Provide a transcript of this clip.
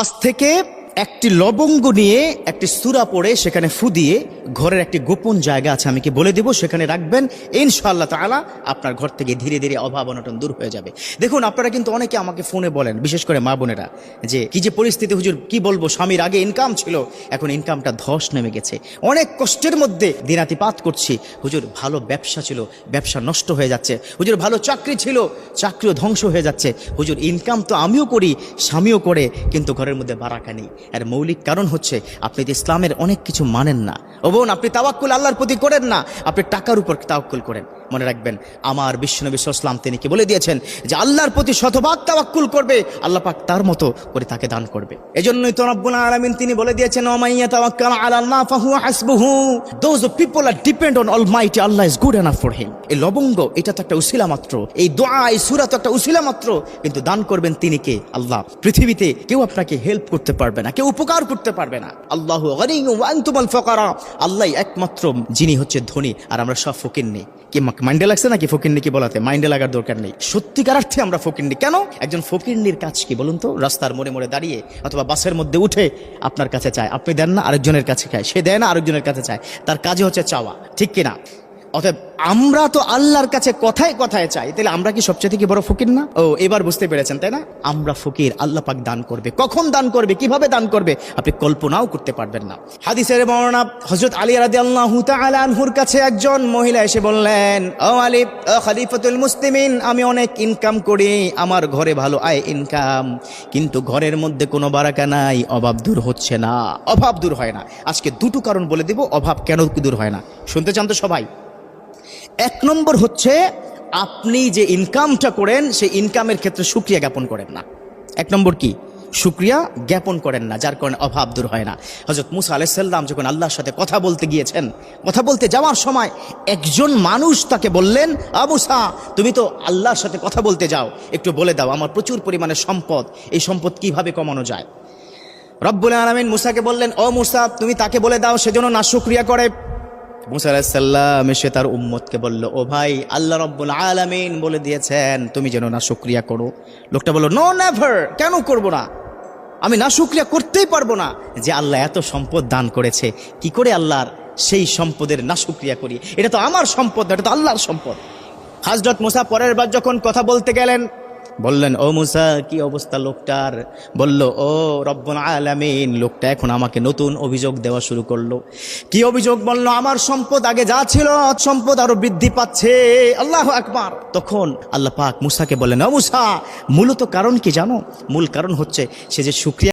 আজ থেকে একটি লবঙ্গ নিয়ে একটি সূরা পড়ে সেখানে ফু দিয়ে ঘরের একটি গোপন জায়গা আছে, আমি কি বলে দেব, সেখানে রাখবেন, ইনশাআল্লাহ তাআলা আপনার ঘর থেকে ধীরে ধীরে অভাব অনটন দূর হয়ে যাবে। দেখুন, আপনারা কিন্তু অনেকে আমাকে ফোনে বলেন, বিশেষ করে মা বোনেরা, যে কি যে পরিস্থিতি হুজুর, কি বলবো, স্বামীর আগে ইনকাম ছিল, এখন ইনকামটা ধস নেমে গেছে, অনেক কষ্টের মধ্যে দিনাতিপাত করছি, হুজুর ভালো ব্যবসা ছিল, ব্যবসা নষ্ট হয়ে যাচ্ছে, হুজুর ভালো চাকরি ছিল, চাকরিও ধ্বংস হয়ে যাচ্ছে, হুজুর ইনকাম তো আমিও করি, স্বামীও করে, কিন্তু ঘরের মধ্যে বারাকা নেই। এর মৌলিক কারণ হচ্ছে আপনি তো ইসলামের অনেক কিছু মানেন না। ও বোন, আপনি তাওয়াক্কুল আল্লাহর প্রতি করেন না, আপনি টাকার উপর তাওয়াক্কুল করেন। মনে রাখবেন, আমার বিশ্বনবী সাল্লাল্লাহু আলাইহি ওয়াসাল্লাম তিনি কি বলে দিয়েছেন যে আল্লাহর প্রতি শতভাগ তাওয়াক্কুল করবে, আল্লাহ পাক তার মতো করে তাকে দান করবে। এজন্যই তো রব্বুল আলামিন তিনি বলে দিয়েছেন, ওয়া মাইয়া তাওয়াক্কাল আলাল্লাহ ফাহুয়া হাসবুহু, those people are depend on almighty Allah is good enough for him. এই লবঙ্গ এটা তো একটা উসিলা মাত্র, এই দোয়া এই সূরা তো একটা উসিলা মাত্র, কিন্তু দান করবেন তিনি কে? আল্লাহ। পৃথিবীতে কেউ আপনাকে হেল্প করতে পারবে না, কেউ উপকার করতে পারবে না। আল্লাহু গনিয়্যুম ওয়া আনতুমুল ফুকারা, আল্লাহ একমাত্র যিনি হচ্ছে ধনী, আর আমরা সব ফকিন্নি। কি মাইন্ডে লাগছে নাকি ফকিন্নি কি বলাতে? মাইন্ডে লাগার দরকার নেই, সত্যিকার অর্থে আমরা ফকিন্নি। কেন? একজন ফকিন্নির কাজ কি বলুন তো? রাস্তার মোড়ে মোড়ে দাঁড়িয়ে অথবা বাসের মধ্যে উঠে আপনার কাছে চায়, আপনি দেন না, আরেকজনের কাছে চায়, সে দেয় না, আরেকজনের কাছে চায়, তার কাজই হচ্ছে চাওয়া, ঠিক কিনা? অতএব আমরা তো আল্লাহর কাছে কথায় কথায় চাই, তাহলে আমরা কি সবচেয়ে কি বড় ফকির না? ও, এবার বুঝতে পেরেছেন তাই না? আমরা ফকির, আল্লাহ পাক দান করবে, কখন দান করবে, কিভাবে দান করবে, আপনি কল্পনাও করতে পারবেন না। হাদিসের বর্ণনা, হযরত আলী রাদিয়াল্লাহু তাআলা আনহুর কাছে একজন মহিলা এসে বললেন, ও আলী, ও খলিফাতুল মুসলিমিন, আমি অনেক ইনকাম করি, আমার ঘরে ভালো আয় ইনকাম, কিন্তু ঘরের মধ্যে কোনো বারাকা নাই, অভাব দূর হচ্ছে না, অভাব দূর হয় না। আজকে দুটো কারণ বলে দেব অভাব কেন দূর হয় না, শুনতে চান তো সবাই? এক নম্বর হচ্ছে, আপনি যে ইনকামটা করেন সেই ইনকামের ক্ষেত্রে শুকরিয়া জ্ঞাপন করেন না। এক নম্বর কি? শুকরিয়া জ্ঞাপন করেন না, যার কারণে অভাব দূর হয় না। হযরত মুসা আলাইহিস সালাম যখন আল্লাহর সাথে কথা বলতে গিয়েছেন, কথা বলতে যাওয়ার সময় একজন মানুষ তাকে বললেন, মুসা, তুমি তো আল্লাহর সাথে কথা বলতে যাও, একটু বলে দাও আমার প্রচুর পরিমাণে সম্পদ, এই সম্পদ কিভাবে কমানো যায়। রব্বুল আলামিন মুসাকে বললেন, ও মুসা, তুমি তাকে বলে দাও সেজন্য নাশুকরিয়া করে। মুসা আলাইহিস সালাম এসে তার উম্মতকে বলল, ও ভাই, আল্লাহ রাব্বুল আলামিন বলে দিয়েছেন তুমি যেন নাশুকরিয়া করো। লোকটা বলল, নো নেভার, কেন করব না, আমি নাশুকরিয়া করতেই পারবো না, যে আল্লাহ এত সম্পদ দান করেছে, কি করে আল্লাহর সেই সম্পদের নাশুকরিয়া করি? এটা তো আমার সম্পদ না, এটা তো আল্লাহর সম্পদ। হযরত মুসা পরের বার যখন কথা বলতে গেলেন, বললেন, ও মুসা, কি অবস্থা লোকটার? বলল, ও রব্বুল আলামিন, লোকটা এখন আমাকে নতুন অভিযোগ দেওয়া শুরু করলো। কি অভিযোগ? বলল, আমার সম্পদ আগে যা ছিল সম্পদ আরো বৃদ্ধি পাচ্ছে। আল্লাহু আকবার। তখন আল্লাহ পাক মুসাকে বললেন, ও মুসা, মূলত কারণ কি জানো? মূল কারণ হচ্ছে সে যে শুকরিয়া